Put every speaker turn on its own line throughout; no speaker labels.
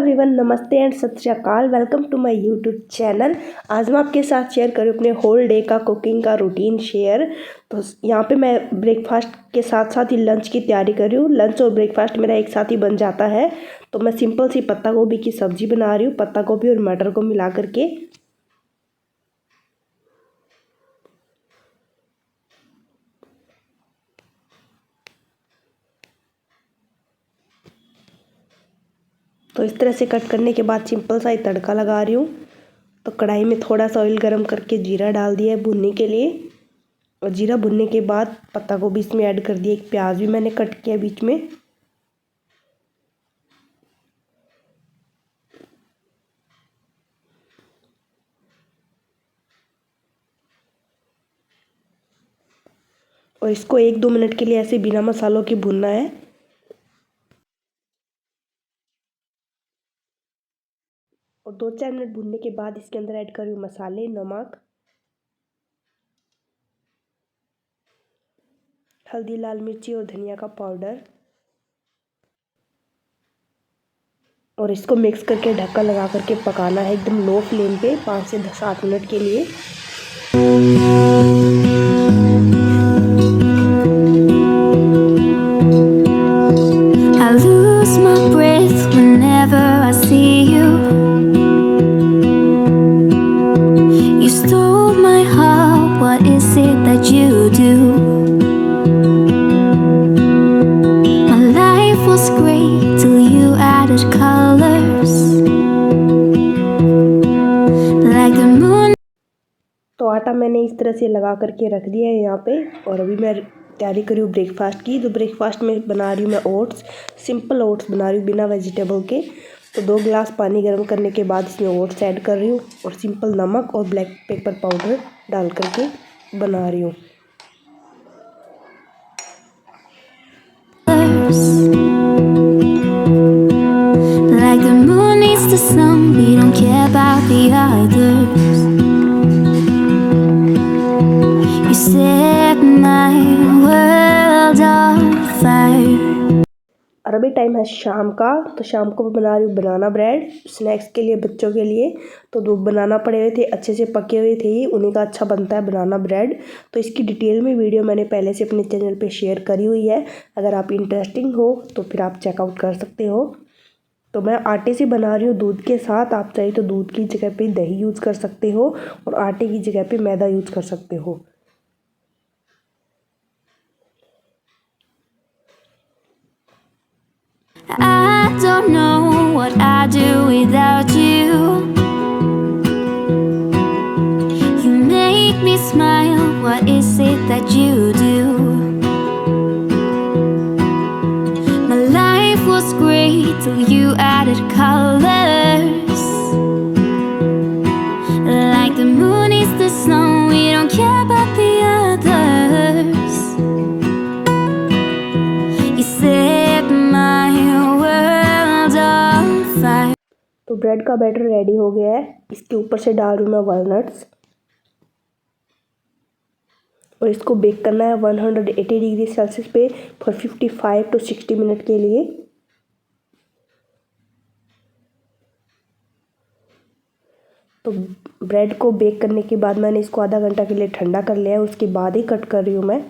Everyone, नमस्ते and Sat Shri Akal. Welcome to my YouTube channel. आज मैं आपके साथ शेयर करूँ अपने होल डे का कुकिंग का रूटीन शेयर। तो यहाँ पे मैं ब्रेकफास्ट के साथ साथ ही लंच की तैयारी कर रही हूँ। लंच और ब्रेकफास्ट मेरा एक साथ ही बन जाता है। तो मैं सिंपल सी पत्ता गोभी की सब्ज़ी बना रही हूँ, पत्ता गोभी और मटर को मिला करके। तो इस तरह से कट करने के बाद सिंपल सा ही तड़का लगा रही हूँ। तो कढ़ाई में थोड़ा सा ऑयल गरम करके जीरा डाल दिया है भुनने के लिए, और जीरा भुनने के बाद पत्ता गोभी इसमें ऐड कर दिया। एक प्याज भी मैंने कट किया बीच में। और इसको 1-2 मिनट के लिए ऐसे बिना मसालों के भुनना है। और 2-4 मिनट भुनने के बाद इसके अंदर ऐड करूँ मसाले, नमक, हल्दी, लाल मिर्ची और धनिया का पाउडर। और इसको मिक्स करके ढक्कन लगा करके पकाना है एकदम लो फ्लेम पे 5 से 7 मिनट के लिए। I lose my breath whenever I see you. You stole my heart, what is it that you do? My life was great till you added colors like the moon. तो आटा मैंने इस तरह से लगा करके रख दिया है यहाँ पे। और अभी मैं तैयारी करी हूँ ब्रेकफास्ट की। तो ब्रेकफास्ट में बना रही हूँ मैं ओट्स, सिंपल ओट्स बना रही हूँ बिना वेजिटेबल के। तो 2 गिलास पानी गर्म करने के बाद इसमें ओट्स ऐड कर रही हूँ और सिंपल नमक और ब्लैक पेपर पाउडर डाल करके बना रही हूँ। Like the moon needs the sun, we don't care about the others. You set my world on fire. और अभी टाइम है शाम का। तो शाम को बना रही हूँ बनाना ब्रेड स्नैक्स के लिए बच्चों के लिए। तो 2 बनाना पड़े हुए थे, अच्छे से पके हुए थे, उन्हीं का अच्छा बनता है बनाना ब्रेड। तो इसकी डिटेल में वीडियो मैंने पहले से अपने चैनल पे शेयर करी हुई है। अगर आप इंटरेस्टिंग हो तो फिर आप चेकआउट कर सकते हो। तो मैं आटे से बना रही हूँ दूध के साथ। आप चाहे तो दूध की जगह पे दही यूज़ कर सकते हो और आटे की जगह पे मैदा यूज़ कर सकते हो। I don't know what I'd do without you. You make me smile, what is it that you do? My life was great till you added colors. Like the moon is the sun, we don't care about the others. You set my world on fire. तो bread का batter ready हो गया है। इसके ऊपर से डाल दूँ मैं वॉलनट्स और इसको बेक करना है 180 डिग्री सेल्सियस पे फॉर 55 to 60 मिनट के लिए। तो ब्रेड को बेक करने के बाद मैंने इसको आधा घंटा के लिए ठंडा कर लिया है। उसके बाद ही कट कर रही हूँ मैं।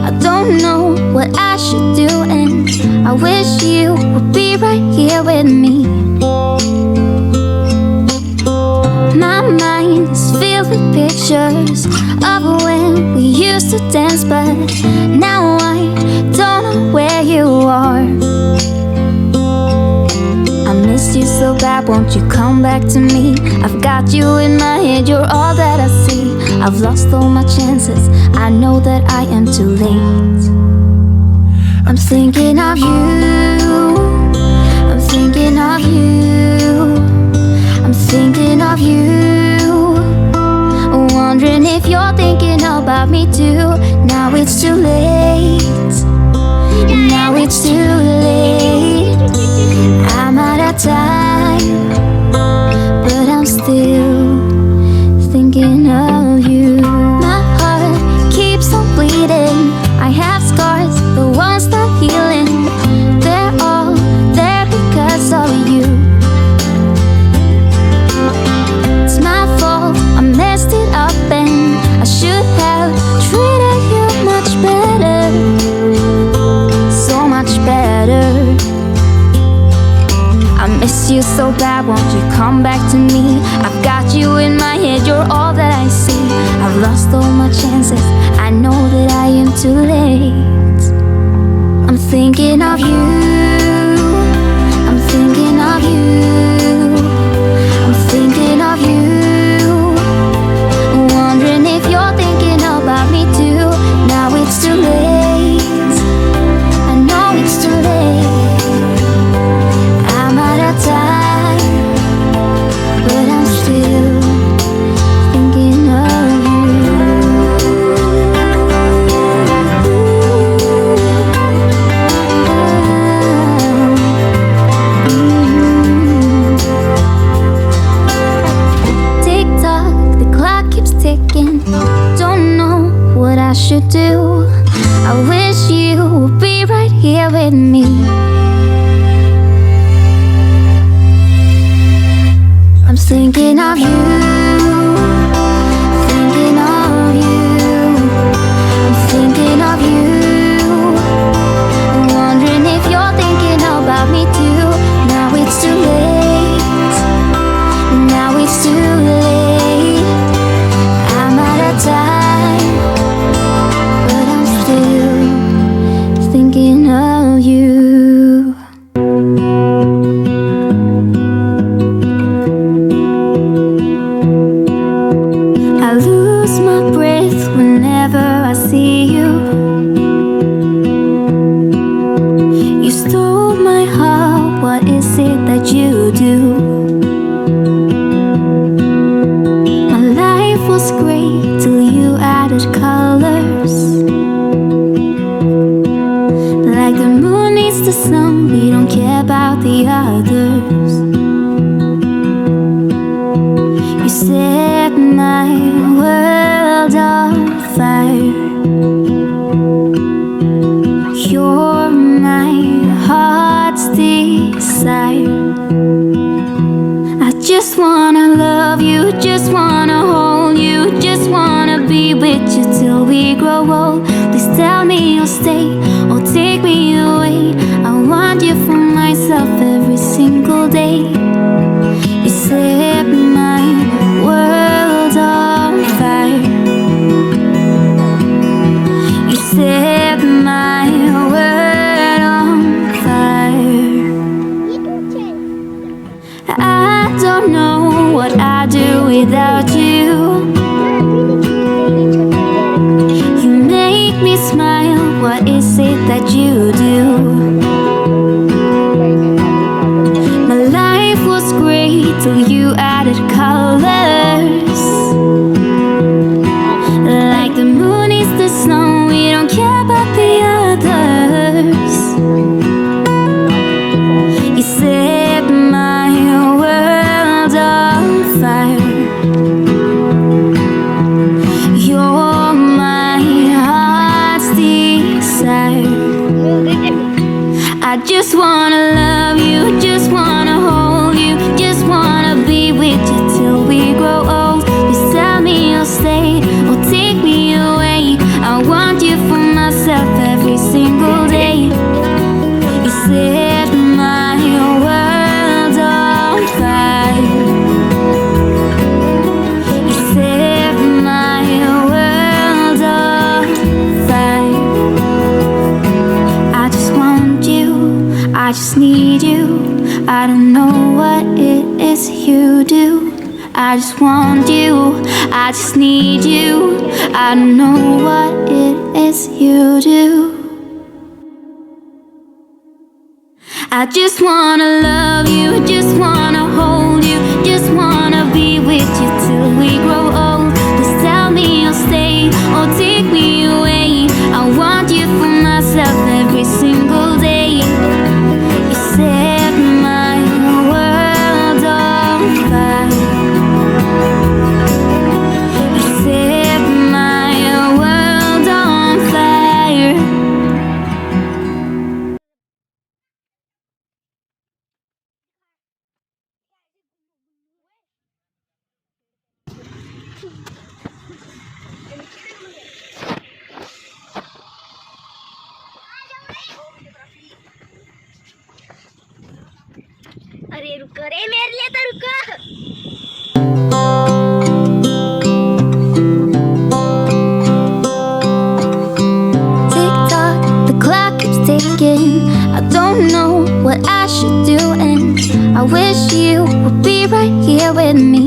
I don't know what I should do, and I wish you would be right here with me. My mind is filled with pictures of when we used to dance, but now I don't know where you are. I miss you so bad, won't you come back to me? I've got you in my head, you're all that I see. I've lost all my chances, I know that I am too late. I'm thinking of you, I'm thinking of you, I'm thinking of you, wondering if you're thinking about me too. Now it's too late, now it's too late. I'm out of time, but I'm still thinking of you so bad, won't you come back to me? I've got you in my head, you're all that I see. I've lost all my chances, I know that I am too late. I'm thinking of you, I'm thinking of you, I'm thinking of you, wondering if you're thinking about me too. Now it's too late, I know it's too late. I'm out of time, but I'm still thinking of you. Tick tock, the clock keeps ticking. Don't know what I should do. I wish you would be right here with me. I'm thinking of you, thinking of you, I'm thinking of you, wondering if you're thinking about me too. Now it's too late, now it's too late. I'm out of time, but I'm still thinking of you. I lose my breath whenever I see you. You stole my heart, what is it that you do? My life was great till you added colors. Like the moon needs the sun, we don't care about the others. You set my world on fire. You're my heart's desire. I just wanna love you, just wanna hold you, just wanna be with you till we grow old. Please tell me you'll stay or take me away. I want you for myself every single day. You set my world on fire. You set my world on fire. I don't know what I'd do without you. You make me smile, what is it that you do? My life was great till you added colors. Like the moon is the sun, we don't care about the others. You set my world on fire. You're my heart's desire. I just wanna love you, just wanna hold you, just wanna be with you till we grow old. Please tell me you'll stay or take me away. I want you for myself every single day. You set my world on fire. You set my world on fire. I just want you, I just need you. I don't know what it is you do. I just want you, I just need you. I don't know what it is you do. I just wanna love you, just wanna hold you, just wanna be with you till we grow old. Just tell me you'll stay or take me away. I want you for myself every single day. You set my world on fire. You set my world on fire.
रुको रे, मेरे लिए तो रुको।
Tick tock, the clock keeps ticking. I don't know what I should do, and I wish you would be right here with me.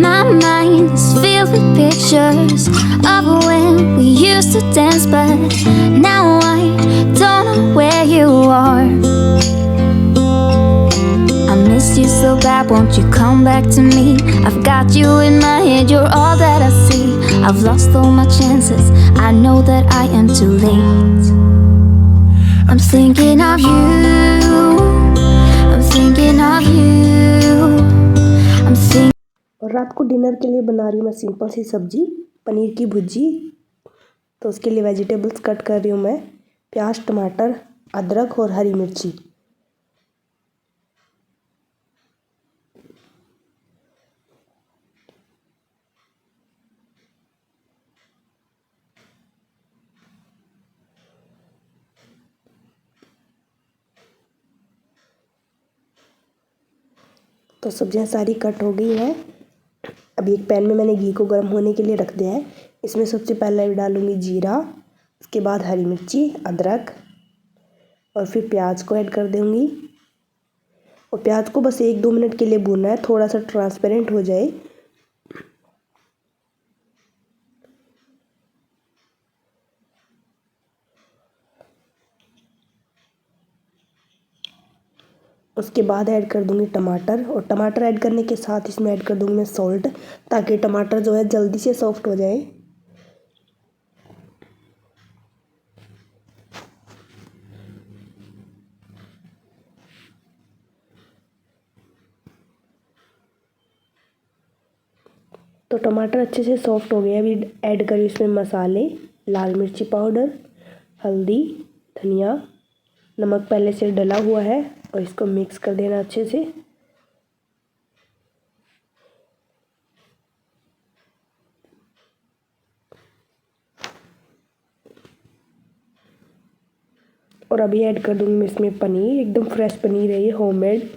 My mind is filled with pictures of when we used to dance, but now I don't know where you are. I miss you so bad, won't you come back to me? I've got you in my head, you're all that I see. I've lost all my chances, I know that I am too late. I'm thinking of you, I'm thinking of you, I'm thinking.
और रात को dinner के लिए बना रही हूँ मैं simple सी सब्जी, पनीर की भुर्जी। तो उसके लिए वेजिटेबल्स कट कर रही हूँ मैं, प्याज, टमाटर, अदरक और हरी मिर्ची। तो सब्जियां सारी कट हो गई हैं। अभी एक पैन में मैंने घी को गर्म होने के लिए रख दिया है। इसमें सबसे पहले डालूंगी जीरा, उसके बाद हरी मिर्ची, अदरक और फिर प्याज को ऐड कर दूंगी। और प्याज को बस 1-2 मिनट के लिए भूनना है, थोड़ा सा ट्रांसपेरेंट हो जाए। उसके बाद ऐड कर दूंगी टमाटर, और टमाटर ऐड करने के साथ इसमें ऐड कर दूंगी मैं सॉल्ट, ताकि टमाटर जो है जल्दी से सॉफ्ट हो जाए। तो टमाटर अच्छे से सॉफ्ट हो गए। अभी ऐड करी इसमें मसाले, लाल मिर्ची पाउडर, हल्दी, धनिया, नमक पहले से डला हुआ है, और इसको मिक्स कर देना अच्छे से। और अभी ऐड कर दूंगी मैं इसमें पनीर, एकदम फ्रेश पनीर है ये, होममेड।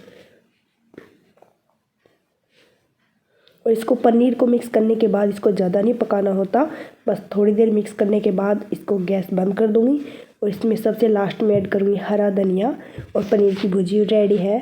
और इसको पनीर को मिक्स करने के बाद इसको ज़्यादा नहीं पकाना होता, बस थोड़ी देर मिक्स करने के बाद इसको गैस बंद कर दूंगी। और इसमें सबसे लास्ट में ऐड करूँगी हरा धनिया, और पनीर की भुर्जी रेडी है।